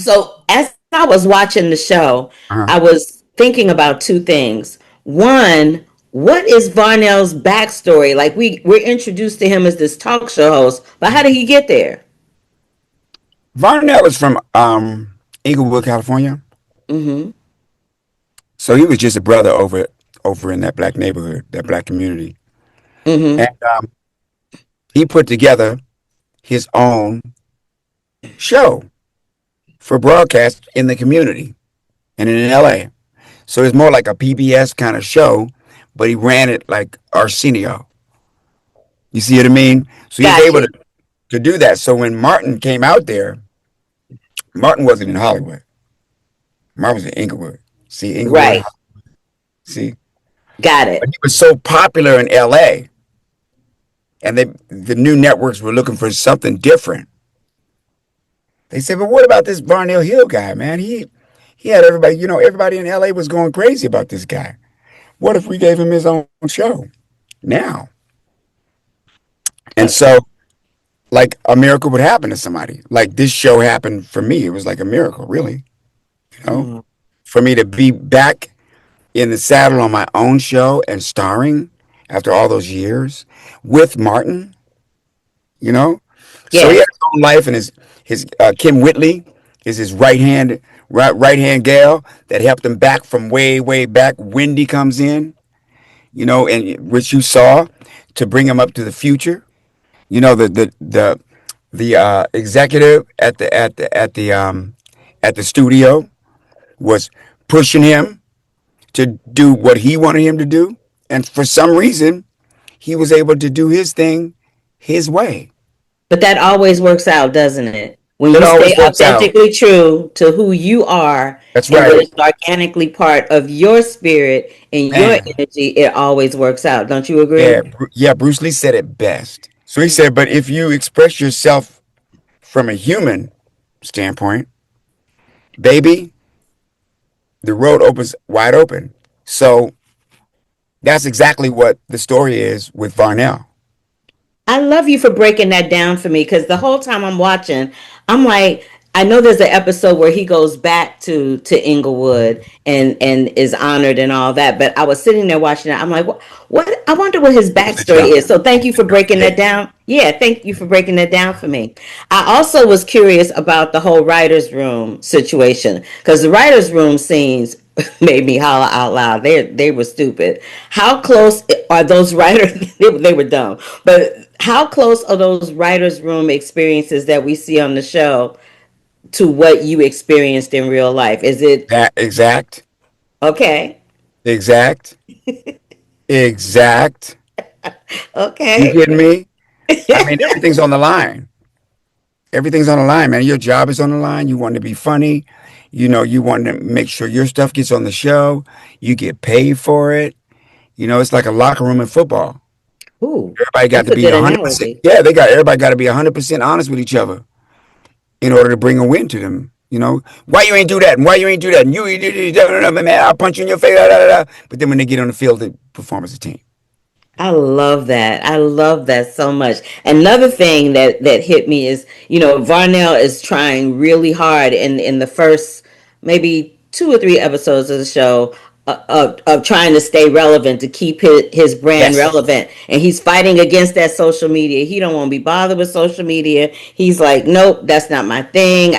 So as I was watching the show, Uh-huh. I was thinking about two things. One, what is Varnell's backstory? Like we're introduced to him as this talk show host, but how did he get there? Varnell is from Inglewood, California. Mm-hmm. So he was just a brother over in that black neighborhood, that black community. And Mm-hmm. he put together his own show for broadcast in the community and in LA. So it's more like a PBS kind of show, but he ran it like Arsenio. You see what I mean? So he's able Gotcha. to do that. So when Martin came out there, Martin wasn't in Hollywood. Martin was in Inglewood. See, Inglewood. Right. See, Got but it. he was so popular in LA, and the new networks were looking for something different. They said, "But what about this Varnell Hill guy, man? He had everybody. Everybody in LA was going crazy about this guy. What if we gave him his own show now?" And so, like, a miracle would happen to somebody. Like this show happened for me. It was like a miracle, really. You know, Mm. for me to be back in the saddle on my own show and starring after all those years with Martin. You know, so he had Yes. his own life, and his Kim Whitley is his right hand gal that helped him back from way back. Wendy comes in, and which you saw to bring him up to the future. The executive at the studio was pushing him to do what he wanted him to do, and for some reason, he was able to do his thing his way. But that always works out, doesn't it? When It you stay always works out. authentically true to who you are That's and what right, is organically part of your spirit and your man. energy, it always works out. Don't you Yeah, agree? Yeah. Bruce Lee said it best. So he said, but if you express yourself from a human standpoint, baby, the road opens wide open. So that's exactly what the story is with Varnell. I love you for breaking that down for me because the whole time I'm watching, I'm like, I know there's an episode where he goes back to Inglewood and is honored and all that, but I was sitting there watching it. I'm like, what? I wonder what his It was a backstory joke. is. So thank you for breaking Yeah. that down. Yeah, thank you for breaking that down for me. I also was curious about the whole writers' room situation because the writers' room scenes made me holler out loud. They were stupid. How close are those writers? They were dumb, but how close are those writers' room experiences that we see on the show to what you experienced in real life? Is it That exact, okay? exact, exact. You Okay. kidding me? I mean, everything's on the line. Everything's on the line, man. Your job is on the line. You want to be funny. You want to make sure your stuff gets on the show. You get paid for it. It's like a locker room in football. Ooh, Everybody got that's to a be good 100%. analogy. Yeah, everybody got to be 100% honest with each other in order to bring a win to them. Why you ain't do that, and why you ain't do that, and man, I'll punch you in your face. Da, da, da, da. But then when they get on the field, they perform as a team. I love that. I love that so much. Another thing that hit me is, Varnell is trying really hard in the first maybe 2 or 3 episodes of the show of trying to stay relevant to keep his brand Yes. relevant, and he's fighting against that social media. He don't want to be bothered with social media. He's like, nope, that's not my thing.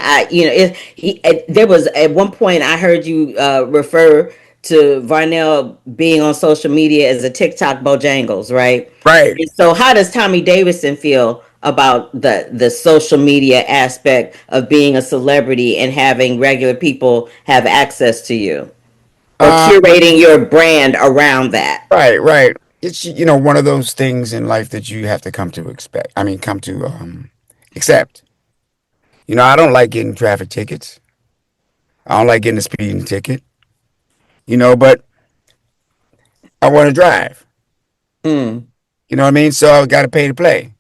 There was at one point I heard you refer to Varnell being on social media as a TikTok Bojangles, right? Right. And so, how does Tommy Davidson feel about the social media aspect of being a celebrity and having regular people have access to you, or Um. curating your brand around that? Right. Right. It's one of those things in life that you have to come to expect. I mean, come to accept. I don't like getting traffic tickets. I don't like getting a speeding ticket. But I want to drive. Mm. You know what I mean? So I got to pay to play.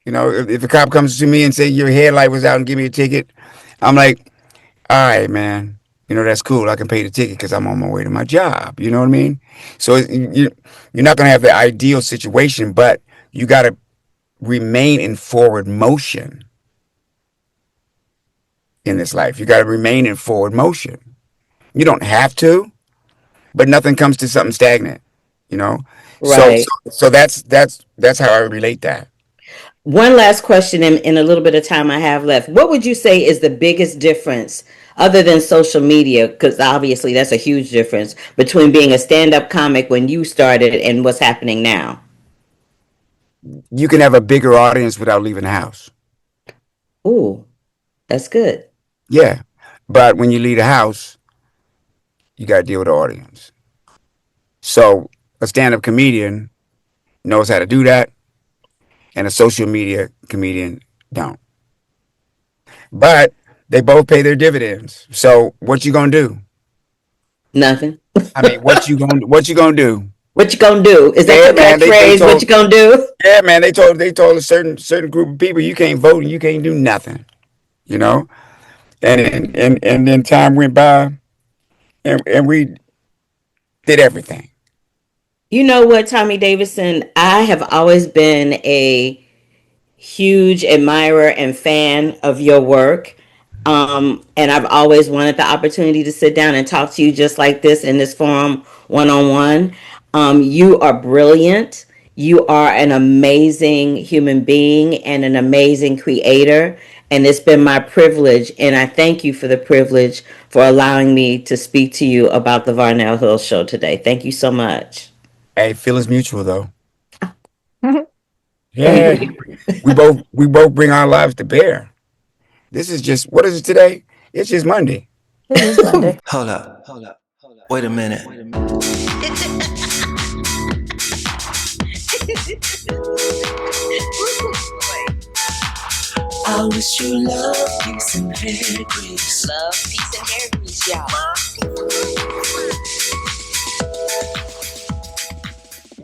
If a cop comes to me and say your headlight was out and give me a ticket, I'm like, all right, man. That's cool. I can pay the ticket because I'm on my way to my job. You know what I mean? So you're not going to have the ideal situation, but you got to remain in forward motion in this life. You got to remain in forward motion. You don't have to, but nothing comes to something stagnant, you know. So Right. that's how I relate that. One last question in a little bit of time I have left. What would you say is the biggest difference, other than social media, because obviously that's a huge difference, between being a stand-up comic when you started and what's happening now? You can have a bigger audience without leaving the house. Ooh, that's good. Yeah, but when you leave the house, you got to deal with the audience. So a stand-up comedian knows how to do that, and a social media comedian don't. But they both pay their dividends. So what you gonna do? Nothing. I mean, what you gonna do? What you gonna do? Is that Yeah, your man. They catchphrase? What told you gonna do? yeah, man. They told a certain group of people you can't vote and you can't do nothing. You know, and then time went by and we did everything. You know what, Tommy Davidson? I have always been a huge admirer and fan of your work. And I've always wanted the opportunity to sit down and talk to you just like this in this forum, one on one. You are brilliant. You are an amazing human being and an amazing creator. And it's been my privilege, and I thank you for the privilege for allowing me to speak to you about the Varnell Hill show today. Thank you so much. Hey, feel is mutual though. Thank Yeah, you. we both bring our lives to bear. This is just what is it today? It's just Monday. It is Monday. Hold up. Wait a minute. I wish you love, peace, and hair grease. Love, peace, and hair grease, y'all.